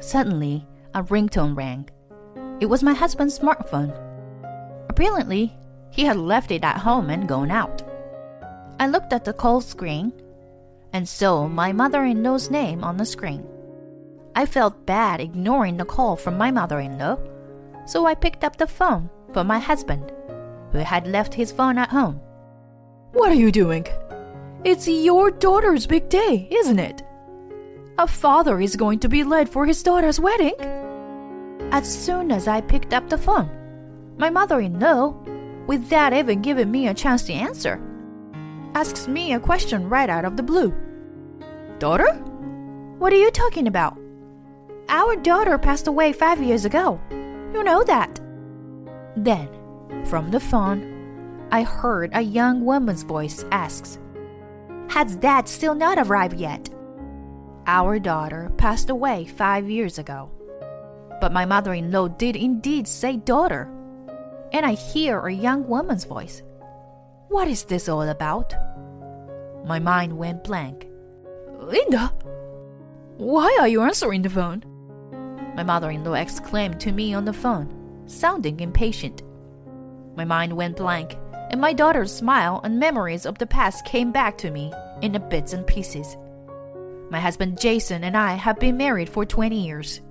Suddenly, a ringtone rang. It was my husband's smartphone. Apparently, he had left it at home and gone out. I looked at the call screen and saw my mother-in-law's name on the screen. I felt bad ignoring the call from my mother-in-law, so I picked up the phone for my husband, who had left his phone at home. What are you doing? It's your daughter's big day, isn't it? A father is going to be late for his daughter's wedding. As soon as I picked up the phone, my mother-in-law, without even giving me a chance to answer, asks me a question right out of the blue. Daughter? What are you talking about? Our daughter passed away 5 years ago. You know that. Then, from the phone, I heard a young woman's voice ask, "Has Dad still not arrived yet?" Our daughter passed away 5 years ago. But my mother-in-law did indeed say daughter. And I hear a young woman's voice. What is this all about? My mind went blank. Linda, why are you answering the phone? My mother-in-law exclaimed to me on the phone, sounding impatient. My mind went blank, and my daughter's smile and memories of the past came back to me in bits and pieces. My husband Jason and I have been married for 20 years.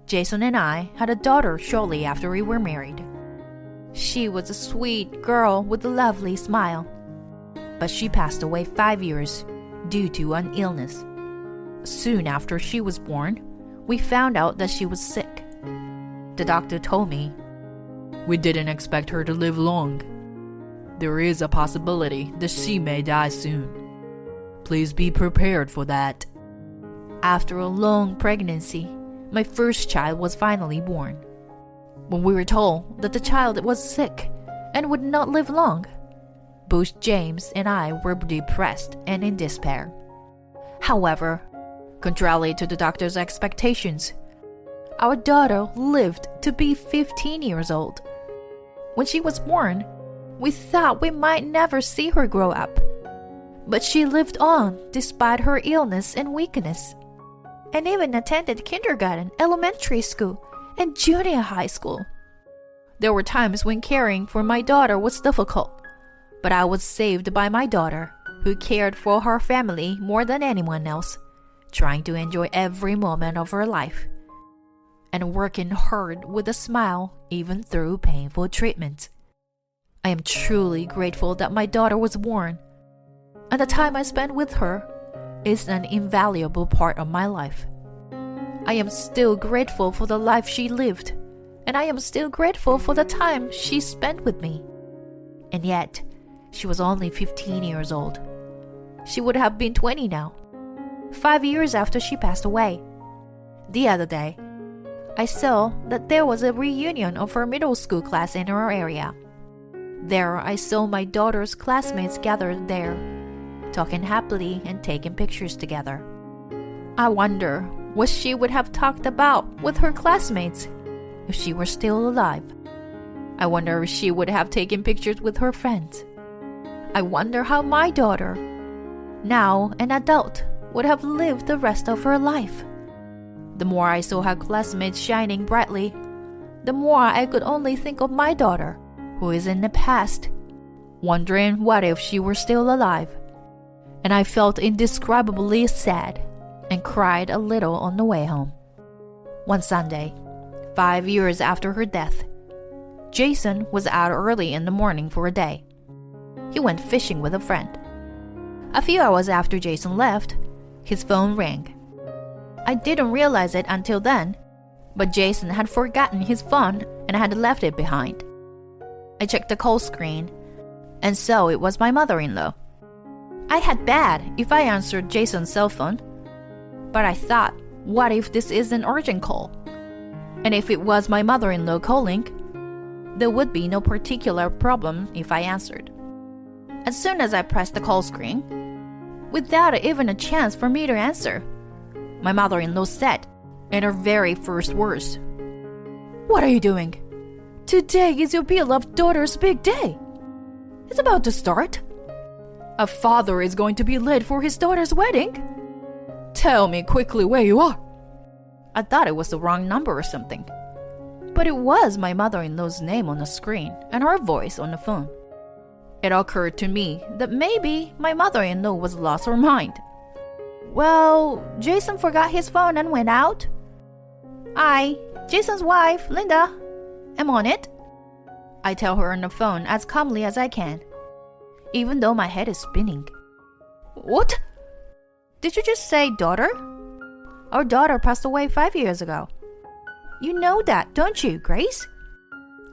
Jason and I had a daughter shortly after we were married. She was a sweet girl with a lovely smile, but she passed away 5 years due to an illness. Soon after she was born, we found out that she was sick. The doctor told me, "We didn't expect her to live long. There is a possibility that she may die soon. Please be prepared for that." After a long pregnancy, my first child was finally born. When we were told that the child was sick and would not live long, both James and I were depressed and in despair. However, contrary to the doctor's expectations, our daughter lived to be 15 years old. When she was born, we thought we might never see her grow up. But she lived on despite her illness and weakness, and even attended kindergarten, elementary school, and junior high school. There were times when caring for my daughter was difficult, but I was saved by my daughter, who cared for her family more than anyone else, trying to enjoy every moment of her life, and working hard with a smile even through painful treatment. I am truly grateful that my daughter was born, and the time I spent with her is an invaluable part of my life. I am still grateful for the life she lived, and I am still grateful for the time she spent with me. And yet, she was only 15 years old. She would have been 20 now, 5 years after she passed away. The other day, I saw that there was a reunion of her middle school class in our area. There, I saw my daughter's classmates gathered there, talking happily and taking pictures together. I wonder what she would have talked about with her classmates if she were still alive. I wonder if she would have taken pictures with her friends. I wonder how my daughter, now an adult, would have lived the rest of her life. The more I saw her classmates shining brightly, the more I could only think of my daughter, who is in the past, wondering what if she were still alive. And I felt indescribably sad and cried a little on the way home. One Sunday, 5 years after her death, Jason was out early in the morning for a day. He went fishing with a friend. A few hours after Jason left, his phone rang. I didn't realize it until then, but Jason had forgotten his phone and had left it behind. I checked the call screen, and so it was my mother-in-law. I had bad if I answered Jason's cell phone, but I thought, what if this is an urgent call? And if it was my mother-in-law calling, there would be no particular problem if I answered. As soon as I pressed the call screen, without even a chance for me to answer, my mother-in-law said, in her very first words, "What are you doing? Today is your beloved daughter's big day. It's about to start. A father is going to be late for his daughter's wedding. Tell me quickly where you are." I thought it was the wrong number or something. But it was my mother-in-law's name on the screen and her voice on the phone. It occurred to me that maybe my mother-in-law was lost her mind. Well, Jason forgot his phone and went out. I, Jason's wife, Linda, am on it. I tell her on the phone as calmly as I can, even though my head is spinning. What? Did you just say daughter? Our daughter passed away 5 years ago. You know that, don't you, Grace?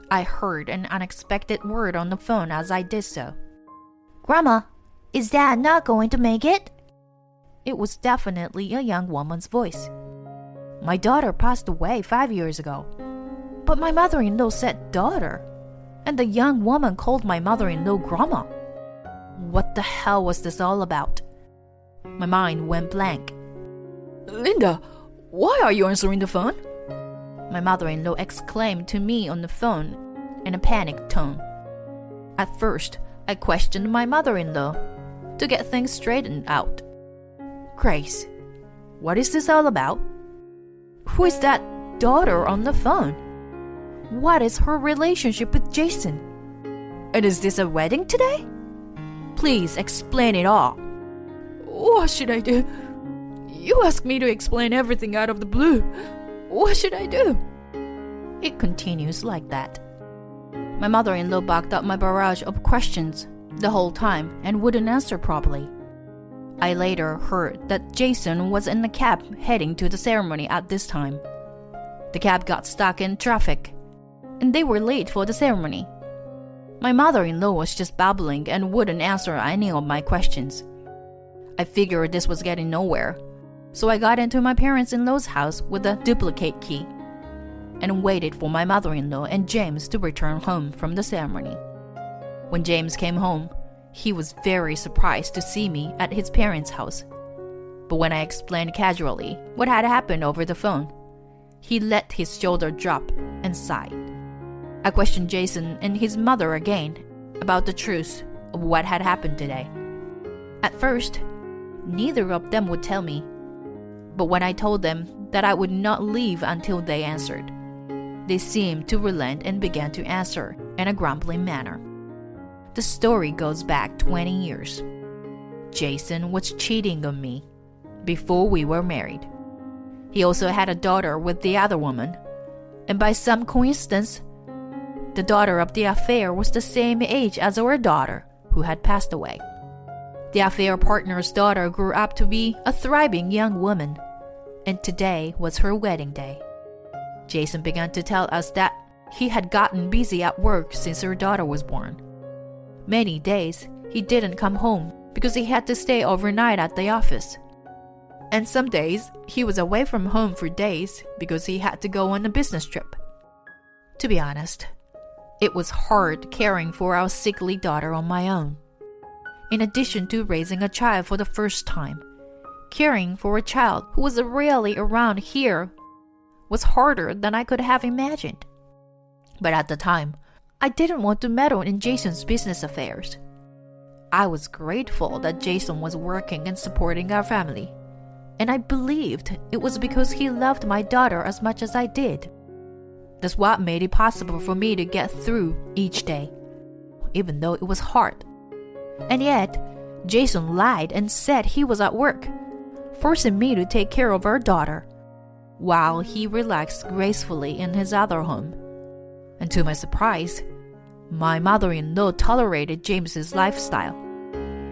I heard an unexpected word on the phone as I did so. Grandma, is Dad not going to make it? It was definitely a young woman's voice. My daughter passed away 5 years ago. But my mother-in-law said daughter, and the young woman called my mother-in-law Grandma. What the hell was this all about? My mind went blank. Linda, why are you answering the phone? My mother-in-law exclaimed to me on the phone in a panicked tone. At first, I questioned my mother-in-law to get things straightened out. Grace, what is this all about? Who is that daughter on the phone? What is her relationship with Jason? And is this a wedding today? Please explain it all. What should I do? You asked me to explain everything out of the blue. What should I do? It continues like that. My mother-in-law backed up my barrage of questions the whole time and wouldn't answer properly. I later heard that Jason was in the cab heading to the ceremony at this time. The cab got stuck in traffic, and they were late for the ceremony. My mother-in-law was just babbling and wouldn't answer any of my questions. I figured this was getting nowhere, so I got into my parents-in-law's house with a duplicate key and waited for my mother-in-law and James to return home from the ceremony. When James came home, he was very surprised to see me at his parents' house. But when I explained casually what had happened over the phone, he let his shoulder drop and sighed. I questioned Jason and his mother again about the truth of what had happened today. At first, neither of them would tell me, but when I told them that I would not leave until they answered, they seemed to relent and began to answer in a grumbling manner. The story goes back 20 years. Jason was cheating on me before we were married. He also had a daughter with the other woman, and by some coincidence, the daughter of the affair was the same age as our daughter, who had passed away. The affair partner's daughter grew up to be a thriving young woman, and today was her wedding day. Jason began to tell us that he had gotten busy at work since her daughter was born. Many days, he didn't come home because he had to stay overnight at the office. And some days, he was away from home for days because he had to go on a business trip. To be honest, it was hard caring for our sickly daughter on my own. In addition to raising a child for the first time, caring for a child who was rarely around here was harder than I could have imagined. But at the time, I didn't want to meddle in Jason's business affairs. I was grateful that Jason was working and supporting our family, and I believed it was because he loved my daughter as much as I did. That's what made it possible for me to get through each day, even though it was hard. And yet, Jason lied and said he was at work, forcing me to take care of our daughter, while he relaxed gracefully in his other home. And to my surprise, my mother-in-law tolerated James's lifestyle,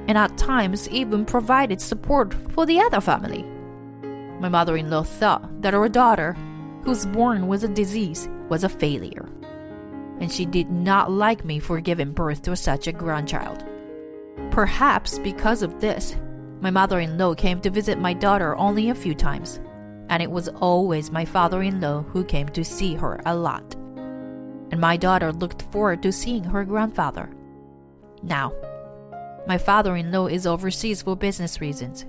and at times even provided support for the other family. My mother-in-law thought that our daughter, who was born with a disease, was a failure, and she did not like me for giving birth to such a grandchild. Perhaps because of this, my mother-in-law came to visit my daughter only a few times, and it was always my father-in-law who came to see her a lot. And my daughter looked forward to seeing her grandfather. Now, my father-in-law is overseas for business reasons.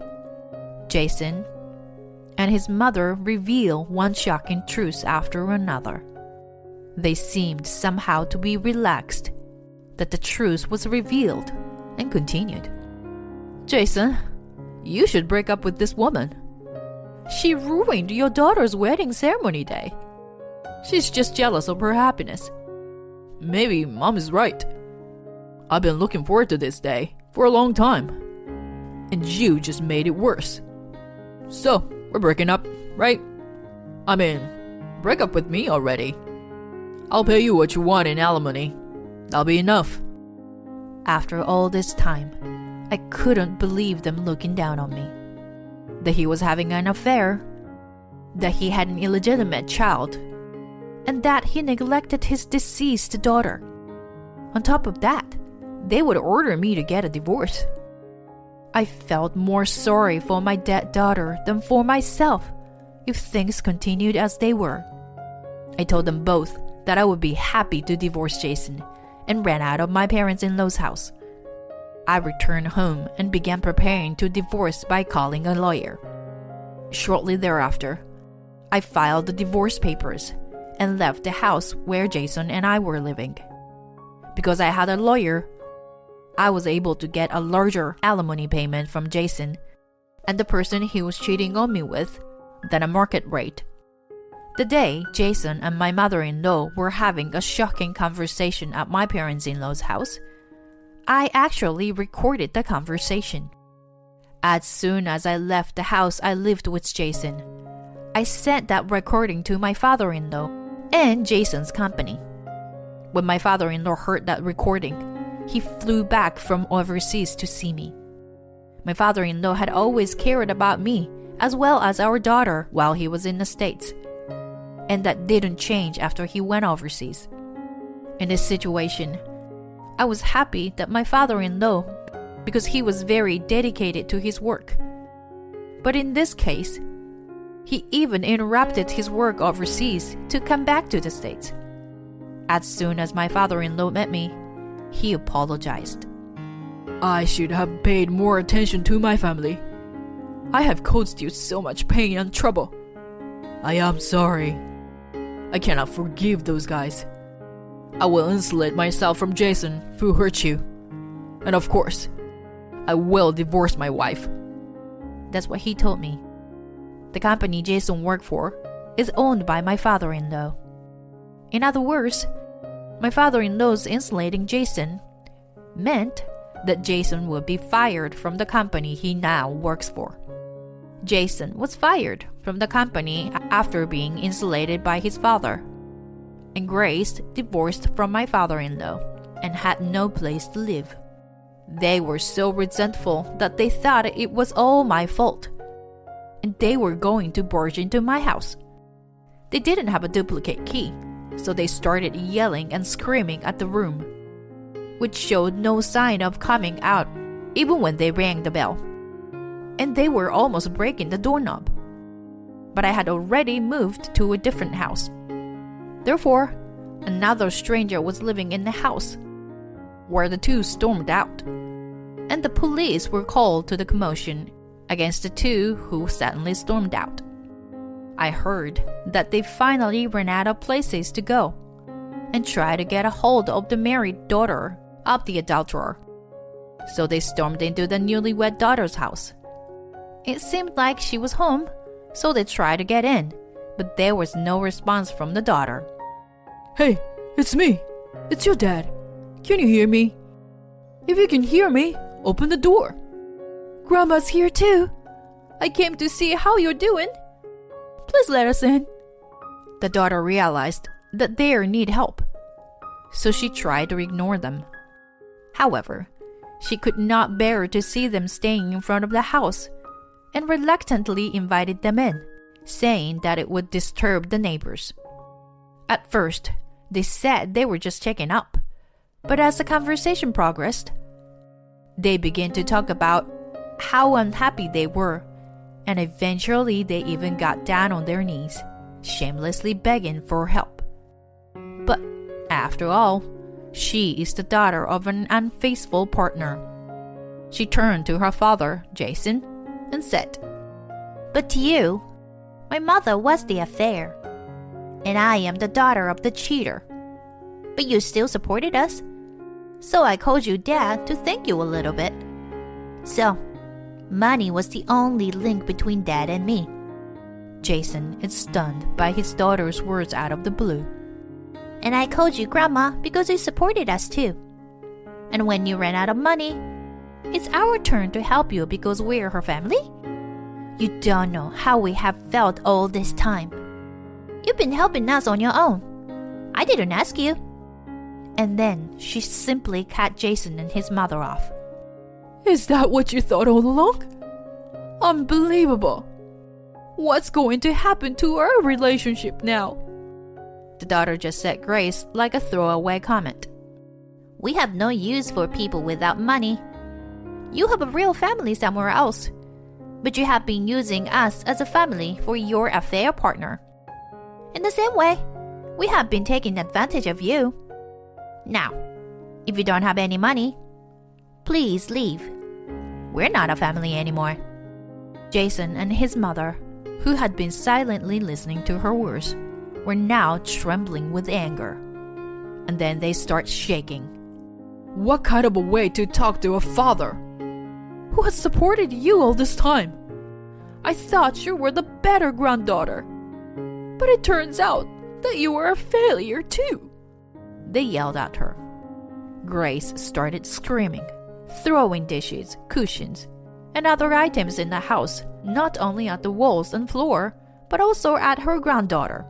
Jason and his mother reveal one shocking truth after another. They seemed somehow to be relaxed that the truth was revealed and continued. Jason, you should break up with this woman. She ruined your daughter's wedding ceremony day. She's just jealous of her happiness. Maybe Mom is right. I've been looking forward to this day for a long time. And you just made it worse. So, we're breaking up, right? I mean, break up with me already. I'll pay you what you want in alimony. That'll be enough. After all this time, I couldn't believe them looking down on me. That he was having an affair, that he had an illegitimate child, and that he neglected his deceased daughter. On top of that, they would order me to get a divorce. I felt more sorry for my dead daughter than for myself if things continued as they were. I told them both that I would be happy to divorce Jason and ran out of my parents-in-law's house. I returned home and began preparing to divorce by calling a lawyer. Shortly thereafter, I filed the divorce papers and left the house where Jason and I were living. Because I had a lawyer, I was able to get a larger alimony payment from Jason and the person he was cheating on me with than a market rate. The day Jason and my mother-in-law were having a shocking conversation at my parents-in-law's house, I actually recorded the conversation. As soon as I left the house I lived with Jason, I sent that recording to my father-in-law and Jason's company. When my father-in-law heard that recording, he flew back from overseas to see me. My father-in-law had always cared about me as well as our daughter while he was in the States, and that didn't change after he went overseas. In this situation, I was happy that my father-in-law, because he was very dedicated to his work. But in this case, he even interrupted his work overseas to come back to the States. As soon as my father-in-law met me, he apologized. I should have paid more attention to my family. I have caused you so much pain and trouble. I am sorry. I cannot forgive those guys. I will insulate myself from Jason who hurt you. And of course, I will divorce my wife. That's what he told me. The company Jason worked for is owned by my father-in-law. In other words, my father-in-law's insulating Jason meant that Jason would be fired from the company he now works for. Jason was fired from the company after being insulated by his father. And Grace divorced from my father-in-law and had no place to live. They were so resentful that they thought it was all my fault, and they were going to barge into my house. They didn't have a duplicate key, so they started yelling and screaming at the room, which showed no sign of coming out even when they rang the bell. And they were almost breaking the doorknob. But I had already moved to a different house. Therefore, another stranger was living in the house, where the two stormed out, and the police were called to the commotion against the two who suddenly stormed out. I heard that they finally ran out of places to go and tried to get a hold of the married daughter of the adulterer. So they stormed into the newlywed daughter's house. It seemed like she was home, so they tried to get in, but there was no response from the daughter. Hey, it's me. It's your dad. Can you hear me? If you can hear me, open the door. Grandma's here too. I came to see how you're doing. Please let us in. The daughter realized that they need help, so she tried to ignore them. However, she could not bear to see them staying in front of the house and reluctantly invited them in, saying that it would disturb the neighbors. At first, they said they were just checking up, but as the conversation progressed, they began to talk about how unhappy they were, and eventually they even got down on their knees, shamelessly begging for help. But after all, she is the daughter of an unfaithful partner. She turned to her father, Jason, and said, "But to you, my mother was the affair, and I am the daughter of the cheater. But you still supported us, so I called you Dad to thank you a little bit. So, money was the only link between Dad and me. Jason is stunned by his daughter's words out of the blue. And I called you Grandma because you supported us too. And when you ran out of money, it's our turn to help you because we're her family? You don't know how we have felt all this time. You've been helping us on your own. I didn't ask you. And then she simply cut Jason and his mother off. Is that what you thought all along? Unbelievable. What's going to happen to our relationship now? The daughter just said grace like a throwaway comment. We have no use for people without money. You have a real family somewhere else, but you have been using us as a family for your affair partner. In the same way, we have been taking advantage of you. Now, if you don't have any money, please leave. We're not a family anymore. Jason and his mother, who had been silently listening to her words, were now trembling with anger. And then they start shaking. What kind of a way to talk to a father who has supported you all this time? I thought you were the better granddaughter, but it turns out that you were a failure too. They yelled at her. Grace started screaming, throwing dishes, cushions, and other items in the house, not only at the walls and floor, but also at her granddaughter.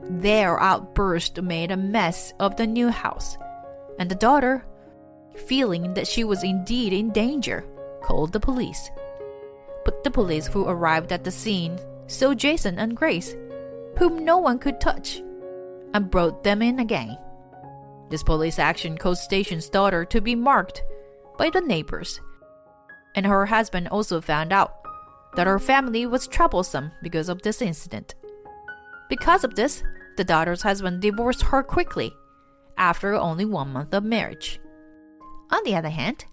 Their outburst made a mess of the new house, and the daughter, feeling that she was indeed in danger, called the police. But the police who arrived at the scene saw Jason and Grace, whom no one could touch, and brought them in again. This police action caused Station's daughter to be marked by the neighbors, and her husband also found out that her family was troublesome because of this incident. Because of this, the daughter's husband divorced her quickly, after only 1 month of marriage. On the other hand,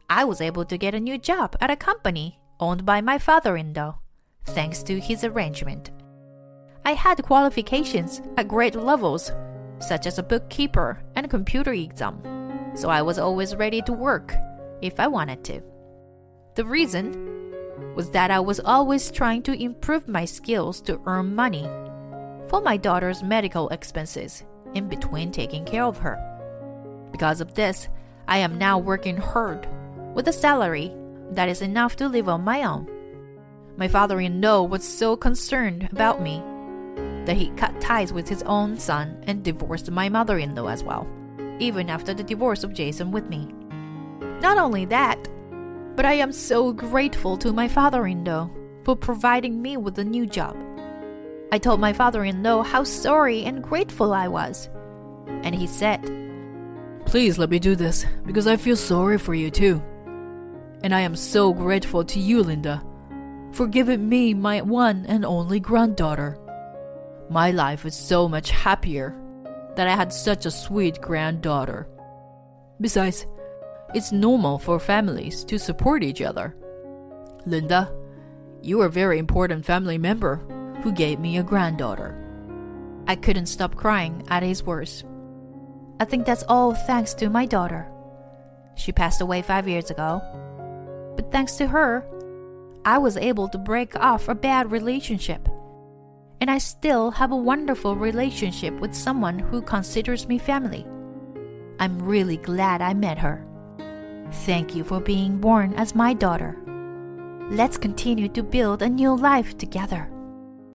I was able to get a new job at a company owned by my father-in-law, thanks to his arrangement. I had qualifications at great levels, such as a bookkeeper and computer exam, so I was always ready to work if I wanted to. The reason was that I was always trying to improve my skills to earn money for my daughter's medical expenses in between taking care of her. Because of this, I am now working hard with a salary that is enough to live on my own. My father-in-law was so concerned about me that he cut ties with his own son and divorced my mother-in-law as well, even after the divorce of Jason with me. Not only that, but I am so grateful to my father-in-law for providing me with a new job. I told my father-in-law how sorry and grateful I was, and he said, Please let me do this because I feel sorry for you too. And I am so grateful to you, Linda, for giving me my one and only granddaughter. My life is so much happier that I had such a sweet granddaughter. Besides, it's normal for families to support each other. Linda, you are a very important family member who gave me a granddaughter. I couldn't stop crying at his words. I think that's all thanks to my daughter. She passed away 5 years ago. But thanks to her, I was able to break off a bad relationship. And I still have a wonderful relationship with someone who considers me family. I'm really glad I met her. Thank you for being born as my daughter. Let's continue to build a new life together.